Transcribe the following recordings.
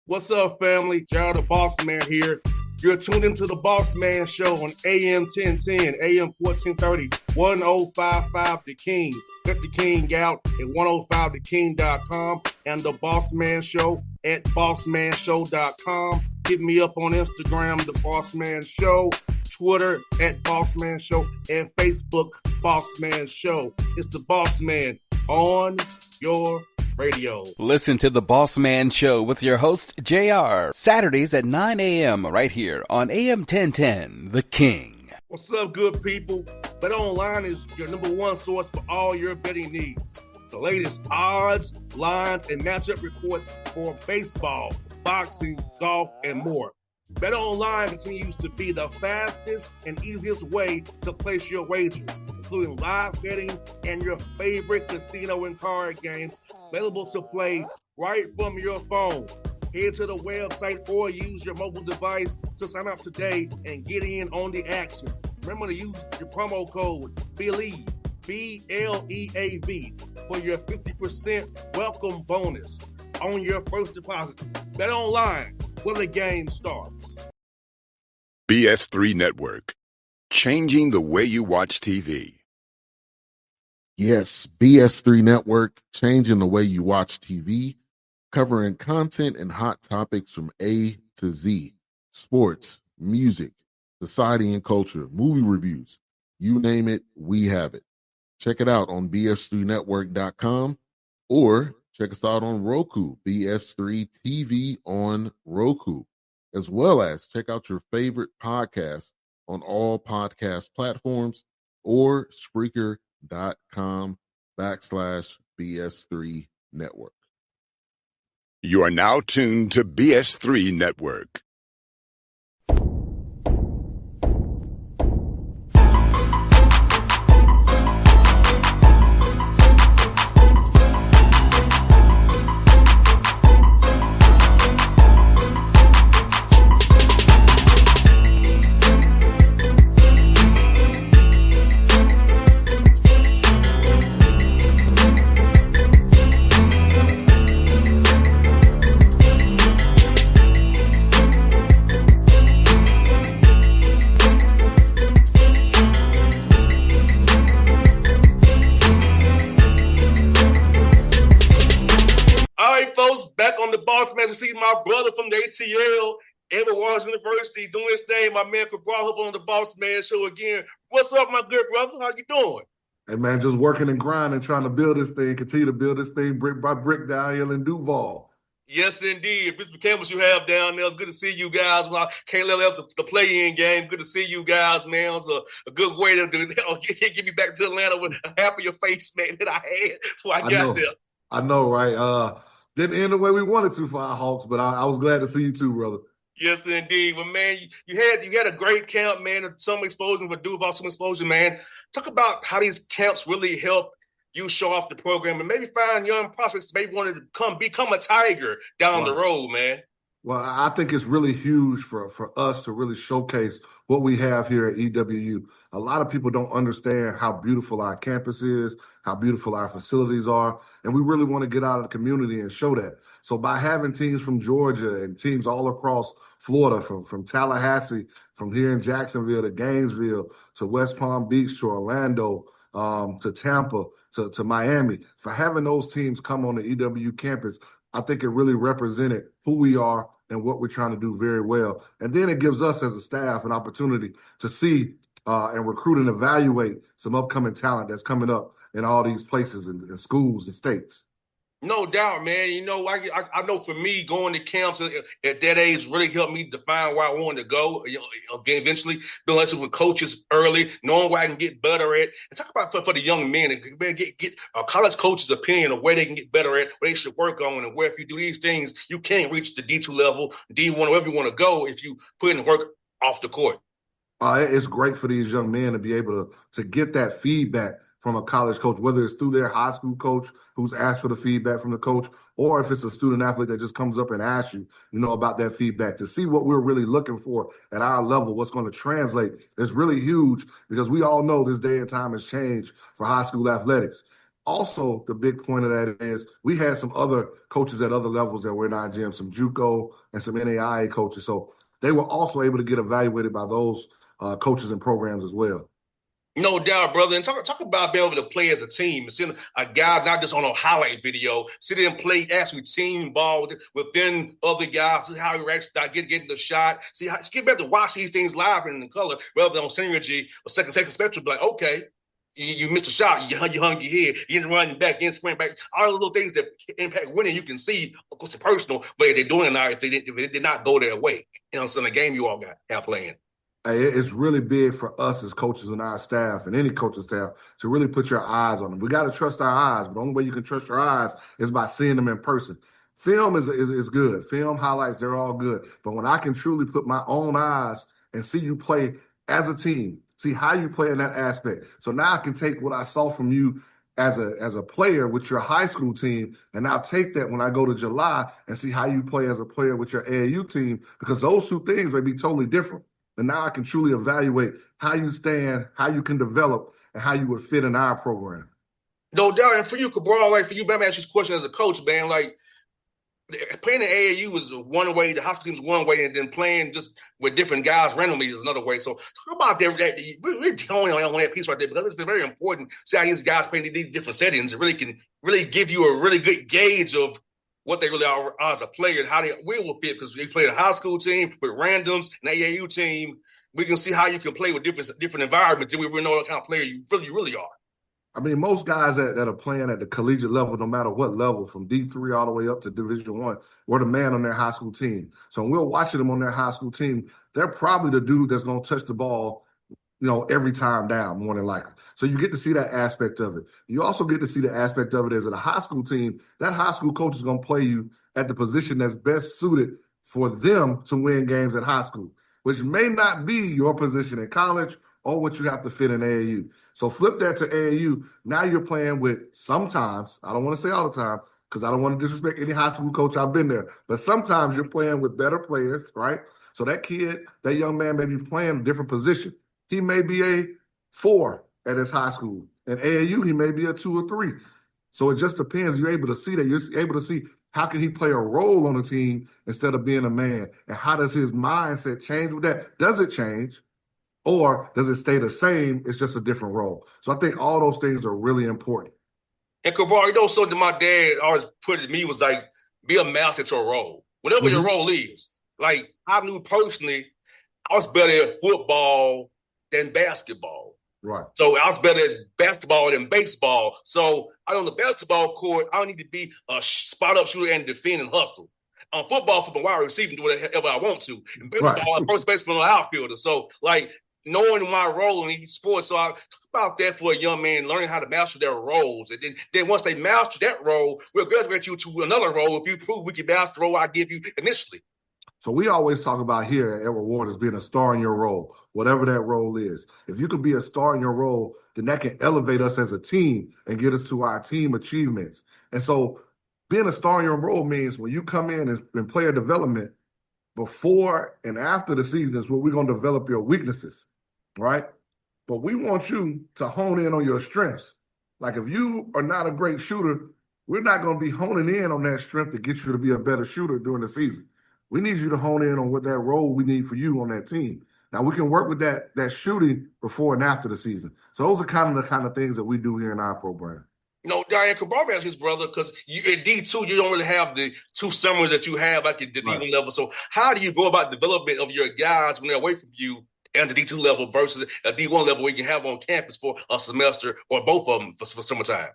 What's up, family? Gerald the Bossman here. You're tuned into the Bossman Show on AM 1010, AM 1430, 1055 The King. Let the King out at 105theking.com and the Bossman Show at bossmanshow.com. Hit me up on Instagram, The Bossman Show, Twitter at Bossman Show, and Facebook, Bossman Show. It's the Bossman on your radio. Listen to the Bossman Show with your host, JR, Saturdays at 9 a.m. right here on AM 1010, The King. What's up, good people? BetOnline is your number one source for all your betting needs. The latest odds, lines, and matchup reports for baseball, boxing, golf, and more. BetOnline continues to be the fastest and easiest way to place your wagers, including live betting and your favorite casino and card games available to play right from your phone. Head to the website or use your mobile device to sign up today and get in on the action. Remember to use your promo code BELIEVE, B-L-E-A-V, for your 50% welcome bonus on your first deposit. BetOnline, where the game starts. BS3 Network, changing the way you watch TV. Yes, BS3 Network, changing the way you watch TV, covering content and hot topics from A to Z, sports, music, society and culture, movie reviews, you name it, we have it. Check it out on bs3network.com or check us out on Roku, BS3 TV on Roku, as well as check out your favorite podcasts on all podcast platforms or Spreaker.com/BS3 Network. You are now tuned to BS3 Network. Bossman to see my brother from the ATL, Edward Waters University, doing his thing. My man Cabral up on the Bossman Show again. What's up, my good brother? How you doing? Hey, man, just working and grinding, trying to build this thing, continue to build this thing brick by brick down here in Duval. Yes, indeed. Mr. Campbell, you have down there. It's good to see you guys. Well, I can't let up the play-in game. Good to see you guys, man. It was a good way to get me back to Atlanta with a happier face, man, that I had before I got there. I know, right? Didn't end the way we wanted to for our Hawks, but I was glad to see you too, brother. Yes, indeed. Well, man, you had a great camp, man. Some explosion with Duval, some explosion, man. Talk about how these camps really help you show off the program and maybe find young prospects maybe want to become a Tiger down the road, man. Well, I think it's really huge for us to really showcase what we have here at EWU. A lot of people don't understand how beautiful our campus is, how beautiful our facilities are, and we really want to get out of the community and show that. So by having teams from Georgia and teams all across Florida, from Tallahassee, from here in Jacksonville to Gainesville to West Palm Beach to Orlando to Tampa to Miami, for having those teams come on the EWU campus, I think it really represented who we are and what we're trying to do very well. And then it gives us as a staff an opportunity to see and recruit and evaluate some upcoming talent that's coming up in all these places and schools and states. No doubt, man. You know, I know for me, going to camps at that age really helped me define where I wanted to go. Eventually, building relationship with coaches early, knowing where I can get better at. And talk about for the young men, and get a college coach's opinion of where they can get better at, where they should work on, and where if you do these things, you can't reach the D2 level, D1, wherever you want to go if you put in work off the court. It's great for these young men to be able to get that feedback from a college coach, whether it's through their high school coach who's asked for the feedback from the coach, or if it's a student athlete that just comes up and asks you, about that feedback, to see what we're really looking for at our level, what's going to translate is really huge, because we all know this day and time has changed for high school athletics. also the big point of that is we had some other coaches at other levels that were in our gym, some JUCO and some NAIA coaches. So they were also able to get evaluated by those coaches and programs as well. No doubt, brother. And talk about being able to play as a team. Seeing a guy not just on a highlight video, sit there and play actually team ball within other guys. See how he actually get the shot. See how get better to watch these things live and in color rather than on synergy or second spectrum. Like, okay, you missed a shot. You hung your head. You didn't run back, you didn't sprint back. All the little things that impact winning, you can see, of course, the personal way they're doing it now if they did not go their way. You know, so in the game you all got playing. Hey, it's really big for us as coaches and our staff and any coaching staff to really put your eyes on them. We got to trust our eyes, but the only way you can trust your eyes is by seeing them in person. Film is good. Film highlights, they're all good. But when I can truly put my own eyes and see you play as a team, see how you play in that aspect. So now I can take what I saw from you as a player with your high school team, and I'll take that when I go to July and see how you play as a player with your AAU team, because those two things may be totally different. And now I can truly evaluate how you stand, how you can develop, and how you would fit in our program. No doubt. And for you, Cabral, like for you, man, ask you this question as a coach, man. Like playing in AAU is one way, the high school team is one way, and then playing just with different guys randomly is another way. So talk about that. We're going on that piece right there because it's very important. See how these guys play in these different settings. It really can really give you a really good gauge of what they really are as a player and how they will fit, because they play a high school team with randoms, an AAU team. We can see how you can play with different environments. Then we really know what kind of player you really are. I mean, most guys that are playing at the collegiate level, no matter what level, from D3 all the way up to Division I, were the man on their high school team. So when we're watching them on their high school team, they're probably the dude that's going to touch the ball, every time down, more than likely. So you get to see that aspect of it. You also get to see the aspect of it as a high school team. That high school coach is going to play you at the position that's best suited for them to win games at high school, which may not be your position in college or what you have to fit in AAU. So flip that to AAU. Now you're playing with sometimes, I don't want to say all the time, because I don't want to disrespect any high school coach. I've been there. But sometimes you're playing with better players, right? So that young man may be playing a different position. He may be a 4 at his high school. In AAU, he may be a 2 or 3. So it just depends. You're able to see that. You're able to see how can he play a role on the team instead of being a man, and how does his mindset change with that? Does it change, or does it stay the same? It's just a different role. So I think all those things are really important. And Cabral, something my dad always put at me was like, be a master at your role, whatever your role is. Like I knew personally, I was better at football than basketball. Right. So I was better at basketball than baseball. So on the basketball court, I don't need to be a spot-up shooter and defend and hustle. On football, from wide receiver, do whatever I want to. In baseball, I'm first baseman or outfielder. So, knowing my role in each sport. So I talk about that for a young man, learning how to master their roles. And then once they master that role, we'll graduate you to another role if you prove we can master the role I give you initially. So we always talk about here at Edward Ward as being a star in your role, whatever that role is. If you can be a star in your role, then that can elevate us as a team and get us to our team achievements. And so being a star in your role means when you come in and player development, before and after the season is where we're going to develop your weaknesses, right? But we want you to hone in on your strengths. Like if you are not a great shooter, we're not going to be honing in on that strength to get you to be a better shooter during the season. We need you to hone in on what that role we need for you on that team. Now we can work with that shooting before and after the season. So those are kind of things that we do here in our program. Diane Cabral has his brother, because you in D2, you don't really have the 2 summers that you have like at the D1 level. So how do you go about development of your guys when they're away from you and the D2 level versus a D1 level where you can have on campus for a semester or both of them for summertime?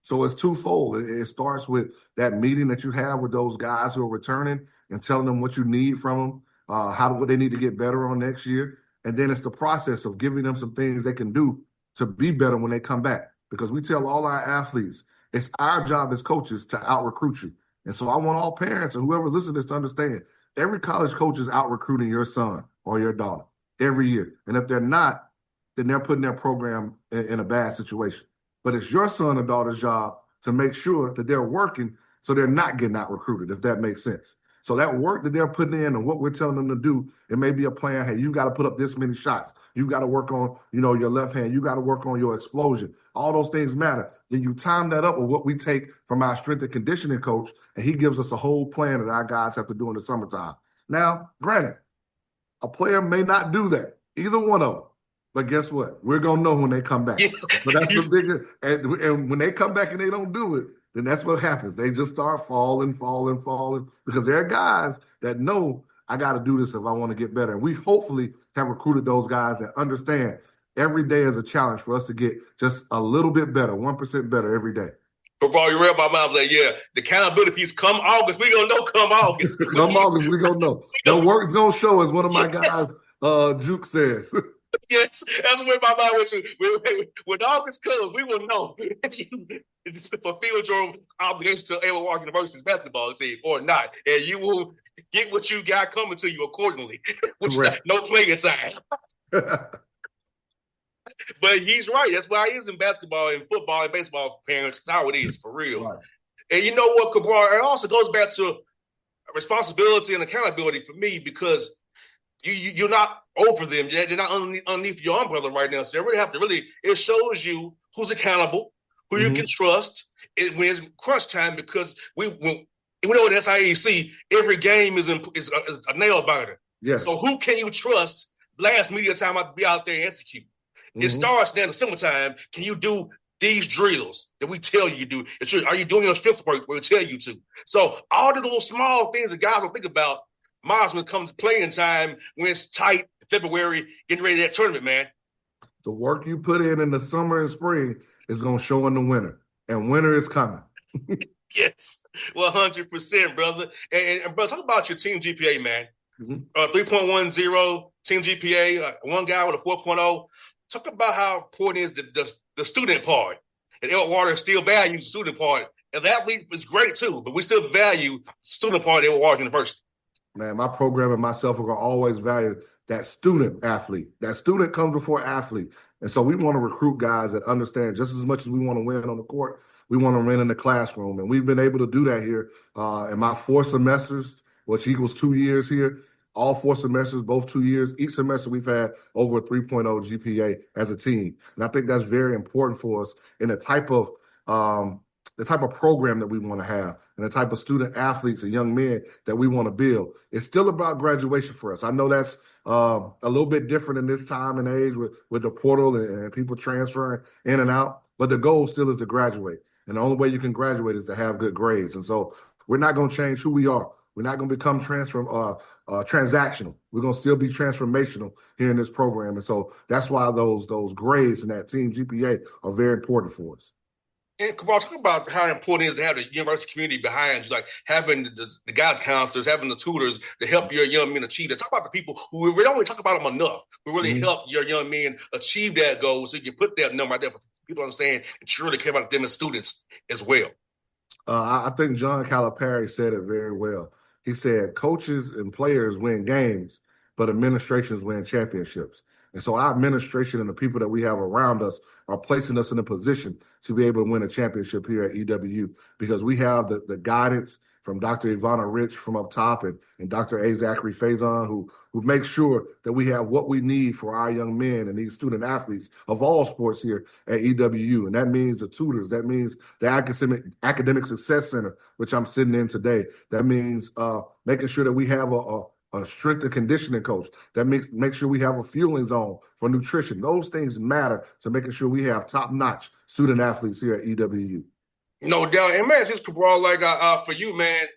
So it's twofold. It starts with that meeting that you have with those guys who are returning and telling them what you need from them, what they need to get better on next year. And then it's the process of giving them some things they can do to be better when they come back. Because we tell all our athletes, it's our job as coaches to out-recruit you. And so I want all parents and whoever listens to this to understand, every college coach is out-recruiting your son or your daughter every year. And if they're not, then they're putting their program in a bad situation. But it's your son or daughter's job to make sure that they're working so they're not getting out-recruited, if that makes sense. So that work that they're putting in and what we're telling them to do, it may be a plan. Hey, you got to put up this many shots. You've got to work on, your left hand. You got to work on your explosion. All those things matter. Then you time that up with what we take from our strength and conditioning coach, and he gives us a whole plan that our guys have to do in the summertime. Now, granted, a player may not do that, either one of them. But guess what? We're going to know when they come back. Yes. But that's the bigger – and when they come back and they don't do it, then that's what happens. They just start falling because there are guys that know I got to do this if I want to get better. And we hopefully have recruited those guys that understand every day is a challenge for us to get just a little bit better, 1% better every day. Football, you read my mom say, yeah, the accountability piece come August. We going to know come August. Come August, we going to know. The work's going to show, as one of my guys, Juke says. Yes, that's where my mind went to. When August comes, we will know if you fulfill your obligation to Edward University's basketball team or not. And you will get what you got coming to you accordingly, which is no playing time. But he's right. That's why he is in basketball and football and baseball for parents. That's how it is, for real. Right. And you know what, Cabral, it also goes back to responsibility and accountability for me, because you're not over them. They're not underneath your umbrella right now. So they really have to it shows you who's accountable, who you can trust when it's crunch time, because we know in SIAC, every game is a nail biter. Yes. So who can you trust last media time to be out there and execute? It starts then in the summertime. Can you do these drills that we tell you to do? Are you doing your strength work where we tell you to? So all the little small things that guys don't think about, Miles, when it comes to playing time, when it's tight, February, getting ready for that tournament, man. The work you put in the summer and spring is going to show in the winter, and winter is coming. Yes, 100%, brother. And brother, talk about your team GPA, man. 3.10 team GPA, one guy with a 4.0. Talk about how important is the student part. And Edgewater still values the student part. And that is great, too, but we still value the student part of Edgewater University. Man, my program and myself are going to always value that student athlete. That student comes before athlete. And so we want to recruit guys that understand just as much as we want to win on the court, we want to win in the classroom. And we've been able to do that here in my 4 semesters, which equals 2 years here. All 4 semesters, both 2 years. Each semester we've had over a 3.0 GPA as a team. And I think that's very important for us in the type of program that we want to have and the type of student athletes and young men that we want to build. It's still about graduation for us. I know that's a little bit different in this time and age with the portal and people transferring in and out, but the goal still is to graduate. And the only way you can graduate is to have good grades. And so we're not going to change who we are. We're not going to become transactional. We're going to still be transformational here in this program. And so that's why those grades and that team GPA are very important for us. And Cabral, talk about how important it is to have the university community behind you, like having the guidance counselors, having the tutors to help your young men achieve that. Talk about the people who we don't really talk about them enough. We really help your young men achieve that goal, so you can put that number out there for people to understand and truly care about them as students as well. I think John Calipari said it very well. He said, coaches and players win games, but administrations win championships. And so our administration and the people that we have around us are placing us in a position to be able to win a championship here at EWU, because we have the guidance from Dr. Ivana Rich from up top and Dr. A. Zachary Faison, who make sure that we have what we need for our young men and these student athletes of all sports here at EWU. And that means the tutors. That means the Academic Success Center, which I'm sitting in today. That means making sure that we have a strength and conditioning coach that makes sure we have a fueling zone for nutrition. Those things matter to making sure we have top-notch student athletes here at EWU. No doubt. And man, just Cabral, like for you, man,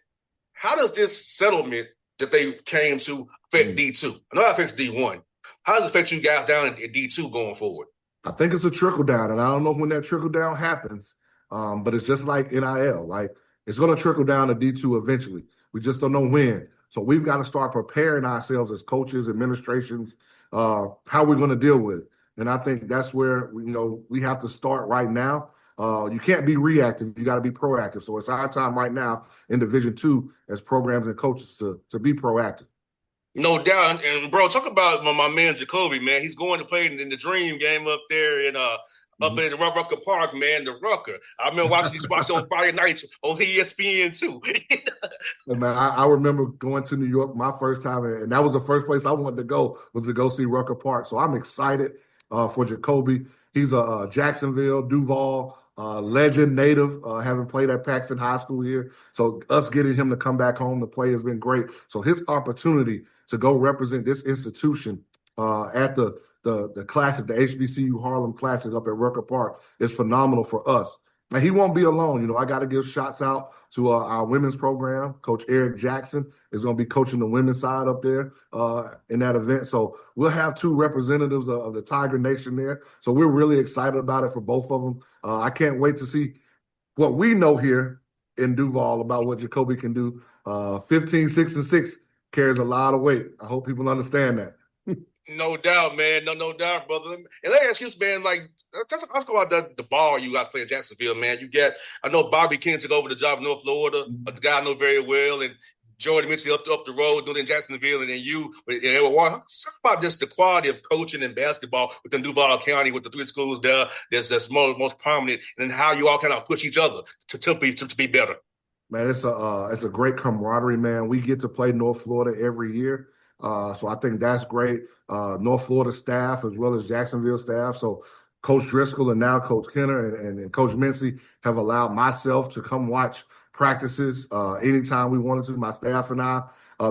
how does this settlement that they came to affect D2? I know that affects D1. How does it affect you guys down in D2 going forward? I think it's a trickle down, and I don't know when that trickle down happens, but it's just like NIL. Like, it's going to trickle down to D2 eventually. We just don't know when. So we've got to start preparing ourselves as coaches, administrations, how we're going to deal with it. And I think that's where, we have to start right now. You can't be reactive. You got to be proactive. So it's our time right now in Division II as programs and coaches to be proactive. No doubt. And bro, talk about my man Jacoby, man. He's going to play in the dream game up there in up in Rucker Park, man, the Rucker. I remember watching on Friday nights on ESPN too. Man, I remember going to New York my first time, and that was the first place I wanted to go see Rucker Park. So I'm excited for Jacoby. He's a Jacksonville, Duval legend, native, having played at Paxton High School here. So us getting him to come back home to play has been great. So his opportunity to go represent this institution at the Classic, the HBCU Harlem Classic up at Rucker Park is phenomenal for us. And he won't be alone. You know, I got to give shots out to our women's program. Coach Eric Jackson is going to be coaching the women's side up there in that event. So we'll have two representatives of the Tiger Nation there. So we're really excited about it for both of them. I can't wait to see what we know here in Duval about what Jacoby can do. 15, 6, and 6 carries a lot of weight. I hope people understand that. No doubt, man. No doubt, brother. And let me ask you, man, like, let's go about the ball you guys play in Jacksonville, man. I know Bobby King took over the job in North Florida, the guy I know very well, and Jordan Mitchell up the road doing it in Jacksonville, and then you and Edward Warren. Talk about just the quality of coaching and basketball within Duval County with the three schools there that's most prominent, and then how you all kind of push each other to be better. Man, it's a great camaraderie, man. We get to play North Florida every year. So I think that's great. North Florida staff as well as Jacksonville staff. So Coach Driscoll and now Coach Kenner and Coach Mincy have allowed myself to come watch practices anytime we wanted to. My staff and I,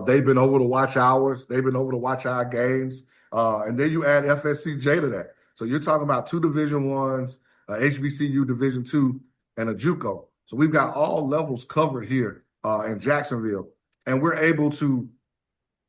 they've been over to watch ours. They've been over to watch our games. And then you add FSCJ to that. So you're talking about two Division I's, HBCU Division II, and a JUCO. So we've got all levels covered here in Jacksonville. And we're able to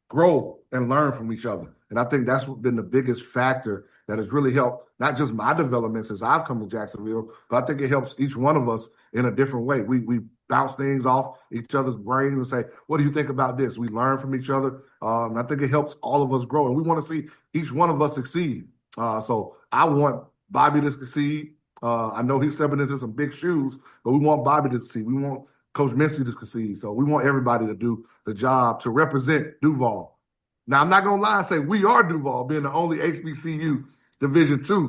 grow and learn from each other. And I think that's been the biggest factor that has really helped not just my development since I've come to Jacksonville, but I think it helps each one of us in a different way. We bounce things off each other's brains and say, what do you think about this? We learn from each other. I think it helps all of us grow. And we want to see each one of us succeed. So I want Bobby to succeed. I know he's stepping into some big shoes, but we want Bobby to succeed. We want Coach Mincy to succeed. So we want everybody to do the job to represent Duval. Now, I'm not going to lie and say we are Duval, being the only HBCU Division II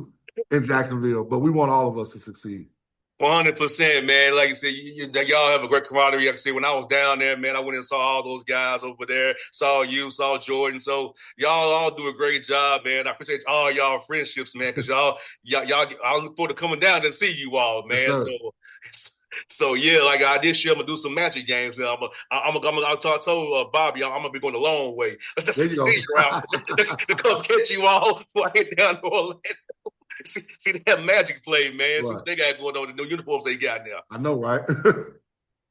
in Jacksonville, but we want all of us to succeed. 100%, man. Like you said, y'all have a great camaraderie. Like I said, when I was down there, man, I went and saw all those guys over there, saw you, saw Jordan. So y'all all do a great job, man. I appreciate all y'all friendships, man, because y'all, I look forward to coming down and see you all, man. Yes, So yeah, like this year I'm gonna do some magic games. Now I told Bobby I'm gonna be going a long way to see you out to come catch you all before I get down to Orlando. See that magic play, man. Right. See what they got going on, the new uniforms they got now. I know, right? But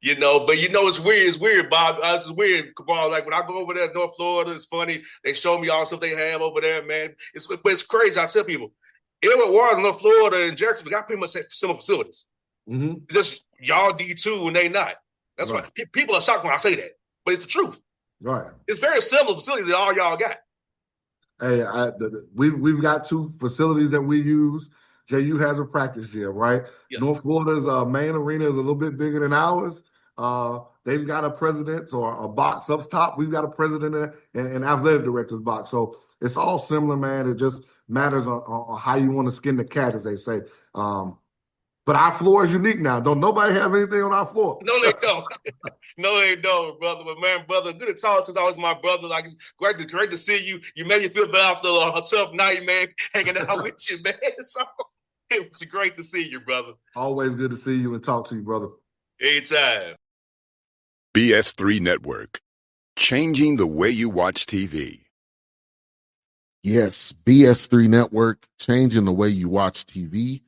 it's weird, Bob. It's weird, Cabral. Like when I go over there to North Florida, it's funny. They show me all the stuff they have over there, man. It's crazy. I tell people, Edward Warren, North Florida, and Jacksonville got pretty much similar facilities. Mm-hmm. Just y'all D2 and they not. That's right. Why people are shocked when I say that, but it's the truth. Right. It's very similar facilities that all y'all got. Hey, we've got two facilities that we use. JU has a practice gym, right? Yeah. North Florida's main arena is a little bit bigger than ours. They've got a president's or a box up top. We've got a president and athletic director's box. So it's all similar, man. It just matters on how you want to skin the cat, as they say. But our floor is unique now. Don't nobody have anything on our floor? No, they don't. No, they don't, brother. But man, brother, good to talk since I was my brother. Like, it's great to see you. You made me feel better after a tough night, man, hanging out with you, man. So it was great to see you, brother. Always good to see you and talk to you, brother. Anytime. BS3 Network. Changing the way you watch TV. Yes, BS3 Network, changing the way you watch TV,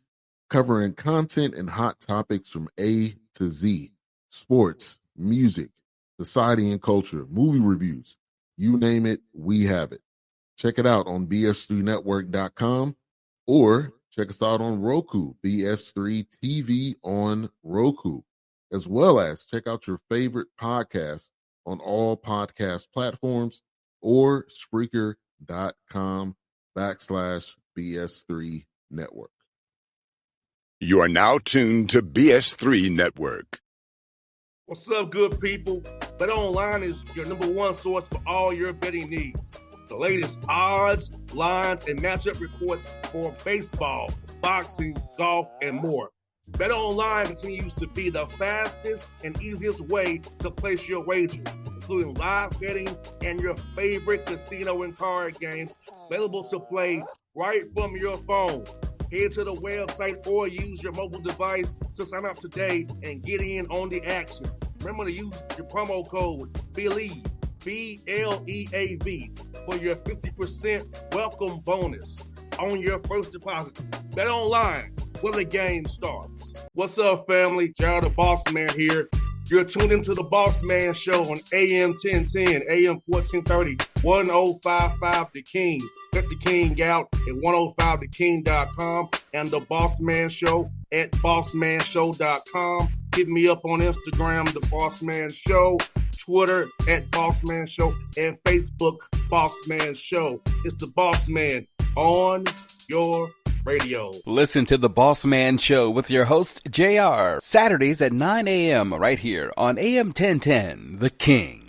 covering content and hot topics from A to Z, sports, music, society and culture, movie reviews, you name it, we have it. Check it out on bs3network.com or check us out on Roku, BS3 TV on Roku, as well as check out your favorite podcast on all podcast platforms or Spreaker.com/BS3 Network. You are now tuned to BS3 Network. What's up, good people? Bet Online is your number one source for all your betting needs. The latest odds, lines, and matchup reports for baseball, boxing, golf, and more. BetOnline continues to be the fastest and easiest way to place your wagers, including live betting and your favorite casino and card games available to play right from your phone. Head to the website or use your mobile device to sign up today and get in on the action. Remember to use your promo code BELIEVE, B-L-E-A-V, for your 50% welcome bonus on your first deposit. BetOnline, where the game starts. What's up, family? Gerald the Bossman here. You're tuned into the Bossman Show on AM 1010, AM 1430, 1055 The King. Check The King out at 105theking.com and the Bossman Show at bossmanshow.com. Hit me up on Instagram, The Bossman Show, Twitter at Bossman Show, and Facebook, Bossman Show. It's the Bossman on your radio. Listen to The Bossman Show with your host, JR, Saturdays at 9 a.m. right here on AM 1010, The King.